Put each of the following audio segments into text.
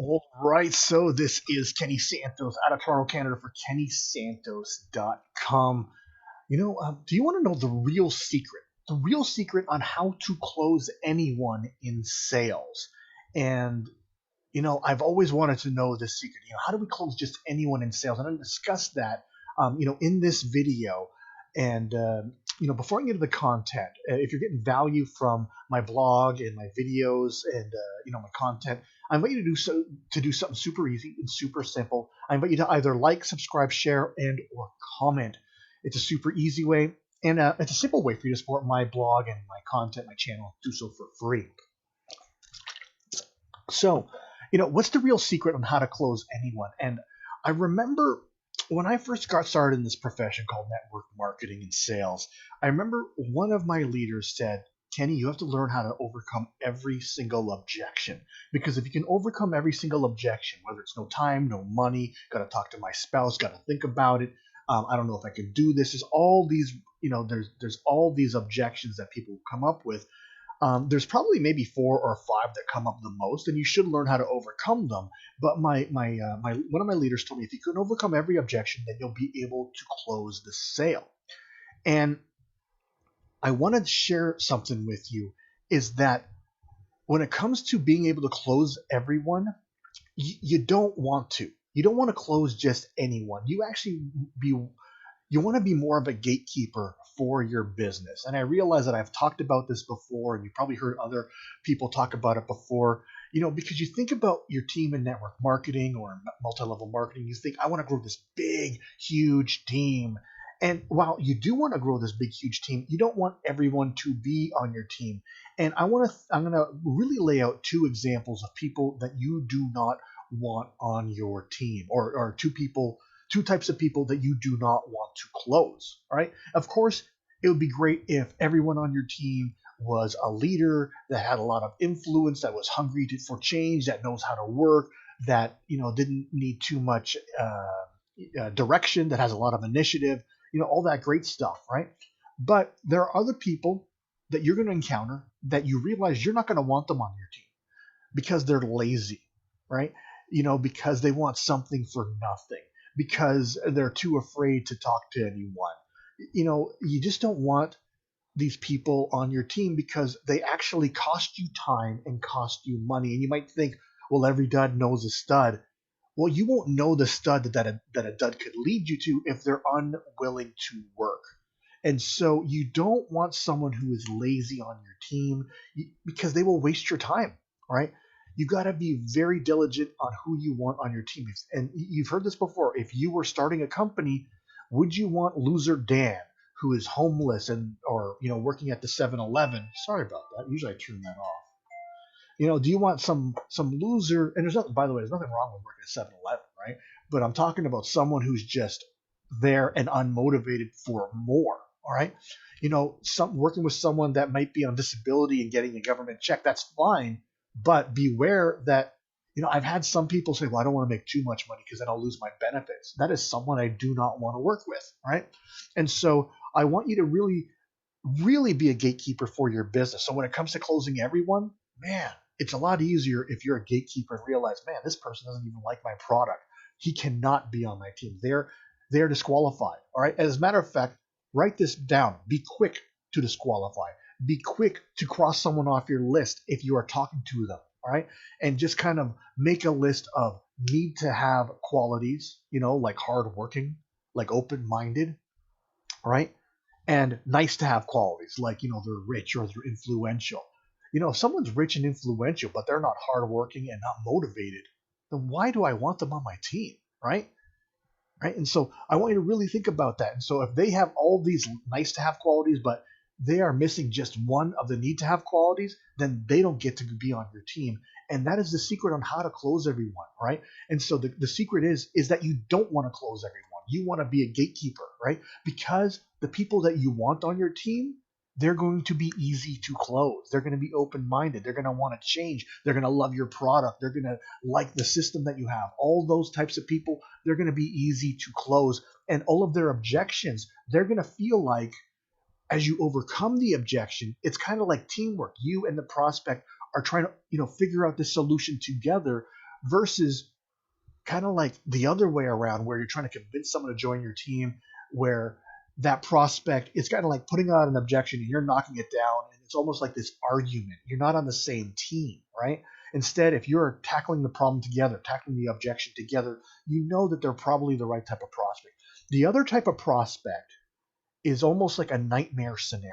All right, so this is Kenny Santos out of Toronto, Canada for KennySantos.com. Do you want to know the real secret? The real secret on how to close anyone in sales. And, I've always wanted to know this secret. How do we close just anyone in sales? I'm going to discuss that, in this video. And, before I get into the content, if you're getting value from my blog and my videos and, my content, I invite you to do something super easy and super simple. I invite you to either like, subscribe, share, and or comment. It's a super easy way, and it's a simple way for you to support my blog and my content, my channel. Do so for free. So, what's the real secret on how to close anyone? And I remember when I first got started in this profession called network marketing and sales, I remember one of my leaders said, Kenny, you have to learn how to overcome every single objection. Because if you can overcome every single objection, whether it's no time, no money, got to talk to my spouse, got to think about it, I don't know if I can do this. There's all these, there's all these objections that people come up with. There's probably maybe 4 or 5 that come up the most, and you should learn how to overcome them. But my one of my leaders told me if you can overcome every objection, then you'll be able to close the sale. And I want to share something with you is that when it comes to being able to close everyone, you don't want to. You don't want to close just anyone. You want to be more of a gatekeeper for your business. And I realize that I've talked about this before, and you probably heard other people talk about it before, because you think about your team in network marketing or multi-level marketing, you think, I want to grow this big, huge team. And while you do want to grow this big, huge team, you don't want everyone to be on your team. And I'm going to really lay out 2 examples of people that you do not want on your team, or 2 types of people that you do not want to close. All right. Of course, it would be great if everyone on your team was a leader that had a lot of influence, that was hungry for change, that knows how to work, that didn't need too much direction, that has a lot of initiative, all that great stuff, right? But there are other people that you're going to encounter that you realize you're not going to want them on your team because they're lazy, right? Because they want something for nothing, because they're too afraid to talk to anyone. You just don't want these people on your team because they actually cost you time and cost you money. And you might think, well, every dud knows a stud. Well, you won't know the stud that a dud could lead you to if they're unwilling to work. And so you don't want someone who is lazy on your team because they will waste your time, right? You got to be very diligent on who you want on your team. And you've heard this before. If you were starting a company, would you want loser Dan, who is homeless or working at the 7-Eleven? Sorry about that. Usually I turn that off. Do you want some loser? And by the way, there's nothing wrong with working at 7-Eleven, right? But I'm talking about someone who's just there and unmotivated for more. All right. Working with someone that might be on disability and getting a government check, that's fine. But beware that, I've had some people say, well, I don't want to make too much money because then I'll lose my benefits. That is someone I do not want to work with. Right. And so I want you to really, really be a gatekeeper for your business. So when it comes to closing everyone, man, it's a lot easier if you're a gatekeeper and realize, man, this person doesn't even like my product. He cannot be on my team. They're disqualified. All right. As a matter of fact, write this down. Be quick to disqualify. Be quick to cross someone off your list if you are talking to them. All right. And just kind of make a list of need to have qualities, like hardworking, like open-minded, right? And nice to have qualities like, they're rich or they're influential. If someone's rich and influential, but they're not hardworking and not motivated, then why do I want them on my team, right? Right. And so I want you to really think about that. And so if they have all these nice to have qualities, but they are missing just one of the need to have qualities, then they don't get to be on your team. And that is the secret on how to close everyone, right? And so the secret is that you don't want to close everyone. You want to be a gatekeeper, right? Because the people that you want on your team, they're going to be easy to close. They're going to be open-minded. They're going to want to change. They're going to love your product. They're going to like the system that you have. All those types of people, they're going to be easy to close. And all of their objections, they're going to feel like as you overcome the objection, it's kind of like teamwork. You and the prospect are trying to, figure out the solution together versus kind of like the other way around where you're trying to convince someone to join your team, where that prospect, it's kind of like putting out an objection and you're knocking it down, and it's almost like this argument. You're not on the same team, right? Instead, if you're tackling the problem together, tackling the objection together, you know that they're probably the right type of prospect. The other type of prospect is almost like a nightmare scenario.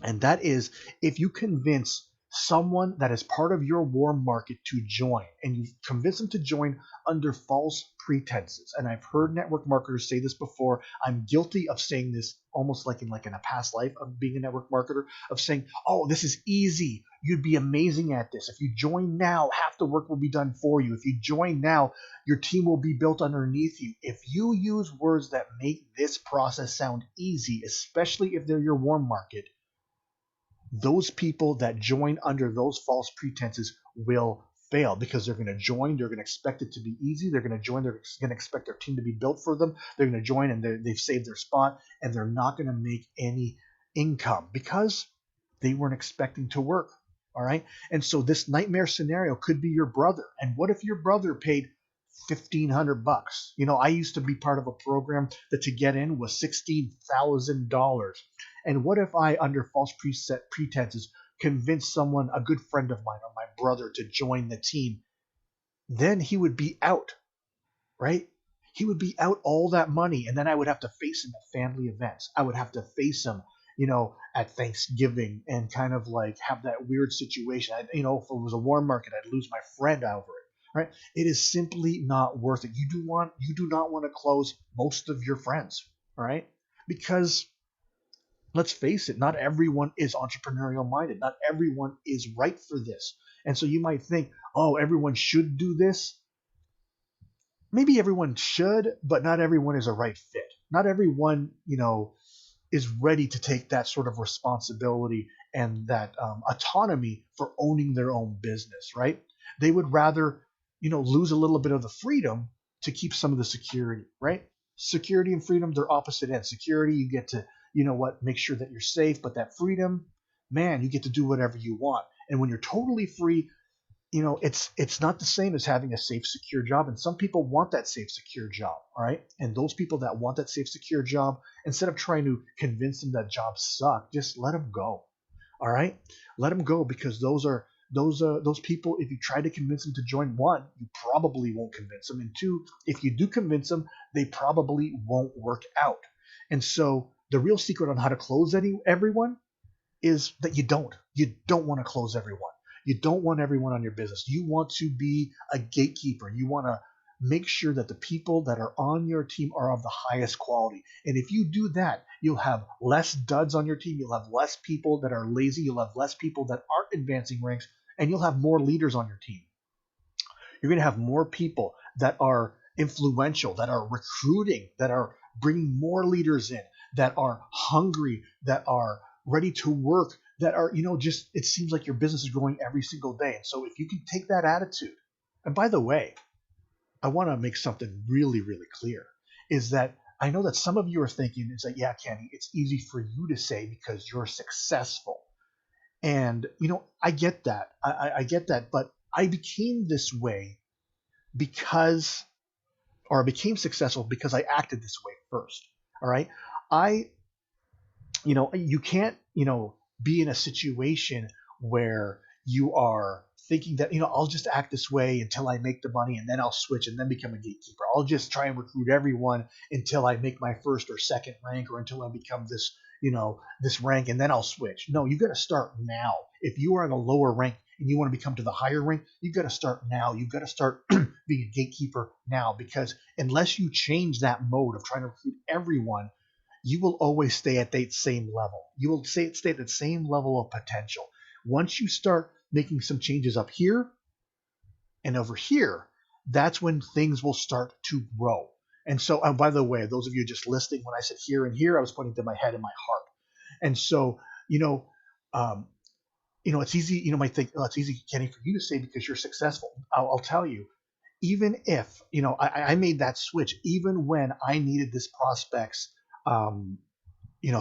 And that is if you convince someone that is part of your warm market to join, and you convince them to join under false pretenses. And I've heard network marketers say this before. I'm guilty of saying this almost like in a past life of being a network marketer, of saying, oh, this is easy. You'd be amazing at this. If you join now, half the work will be done for you. If you join now, your team will be built underneath you. If you use words that make this process sound easy, especially if they're your warm market, those people that join under those false pretenses will fail, because they're going to join, they're going to expect it to be easy, they're going to join, they're going to expect their team to be built for them, they're going to join and they've saved their spot, and they're not going to make any income because they weren't expecting to work. All right. And so this nightmare scenario could be your brother. And what if your brother paid $1,500? I used to be part of a program that to get in was $16,000. And what if I, under false pretenses, convinced someone, a good friend of mine or my brother, to join the team? Then he would be out, right? He would be out all that money, and then I would have to face him at family events. I would have to face him, at Thanksgiving, and kind of like have that weird situation. If it was a warm market, I'd lose my friend over it, right? It is simply not worth it. You do not want to close most of your friends, all right? Because let's face it, not everyone is entrepreneurial minded. Not everyone is right for this. And so you might think, oh, everyone should do this. Maybe everyone should, but not everyone is a right fit. Not everyone, is ready to take that sort of responsibility and that autonomy for owning their own business, right? They would rather, lose a little bit of the freedom to keep some of the security, right? Security and freedom, they're opposite ends. Security, you get to, make sure that you're safe, but that freedom, man, you get to do whatever you want. And when you're totally free, it's not the same as having a safe, secure job. And some people want that safe, secure job. All right. And those people that want that safe, secure job, instead of trying to convince them that jobs suck, just let them go. All right. Let them go, because those people, if you try to convince them to join, one, you probably won't convince them. And two, if you do convince them, they probably won't work out. And so the real secret on how to close everyone is that you don't want to close everyone. You don't want everyone on your business. You want to be a gatekeeper. You want to make sure that the people that are on your team are of the highest quality. And if you do that, you'll have less duds on your team. You'll have less people that are lazy. You'll have less people that aren't advancing ranks, and you'll have more leaders on your team. You're going to have more people that are influential, that are recruiting, that are bringing more leaders in, that are hungry, that are ready to work, that are, just, it seems like your business is growing every single day. And so if you can take that attitude, and by the way, I want to make something really, really clear, is that I know that some of you are thinking, is that, yeah, Kenny, it's easy for you to say because you're successful. And, I get that. I get that. But I became this way I became successful because I acted this way first. All right. You can't, be in a situation where you are thinking that, I'll just act this way until I make the money, and then I'll switch and then become a gatekeeper. I'll just try and recruit everyone until I make my first or second rank, or until I become this, this rank, and then I'll switch. No, you got to start now. If you are in a lower rank and you want to become to the higher rank, you got to start now. You got to start being a gatekeeper now, because unless you change that mode of trying to recruit everyone, you will always stay at that same level. You will stay at the same level of potential. Once you start making some changes up here and over here, that's when things will start to grow. And so, by the way, those of you just listening, when I said here and here, I was pointing to my head and my heart. And so, it's easy, you might think, oh, it's easy, Kenny, for you to say because you're successful. I'll tell you, even if, I made that switch, even when I needed this prospect's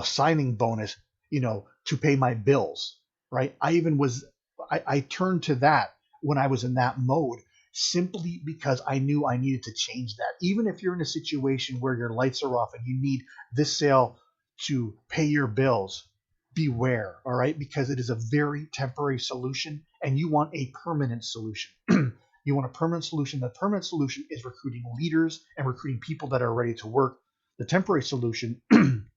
signing bonus, to pay my bills, right? I turned to that when I was in that mode, simply because I knew I needed to change that. Even if you're in a situation where your lights are off and you need this sale to pay your bills, beware, all right? Because it is a very temporary solution and you want a permanent solution. You want a permanent solution. The permanent solution is recruiting leaders and recruiting people that are ready to work. The temporary solution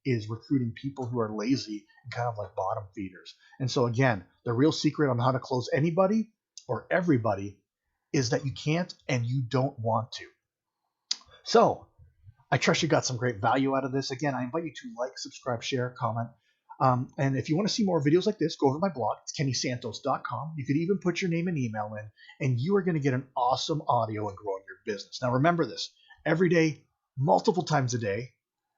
is recruiting people who are lazy and kind of like bottom feeders. And so, again, the real secret on how to close anybody or everybody is that you can't and you don't want to. So, I trust you got some great value out of this. Again, I invite you to like, subscribe, share, comment. And if you want to see more videos like this, go over to my blog. It's kennysantos.com. You could even put your name and email in, and you are going to get an awesome audio and growing your business. Now, remember this. Every day, multiple times a day,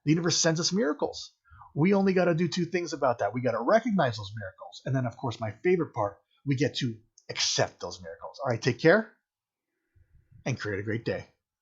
the universe sends us miracles. We only got to do two things about that. We got to recognize those miracles. And then, of course, my favorite part, we get to accept those miracles. All right, take care and create a great day.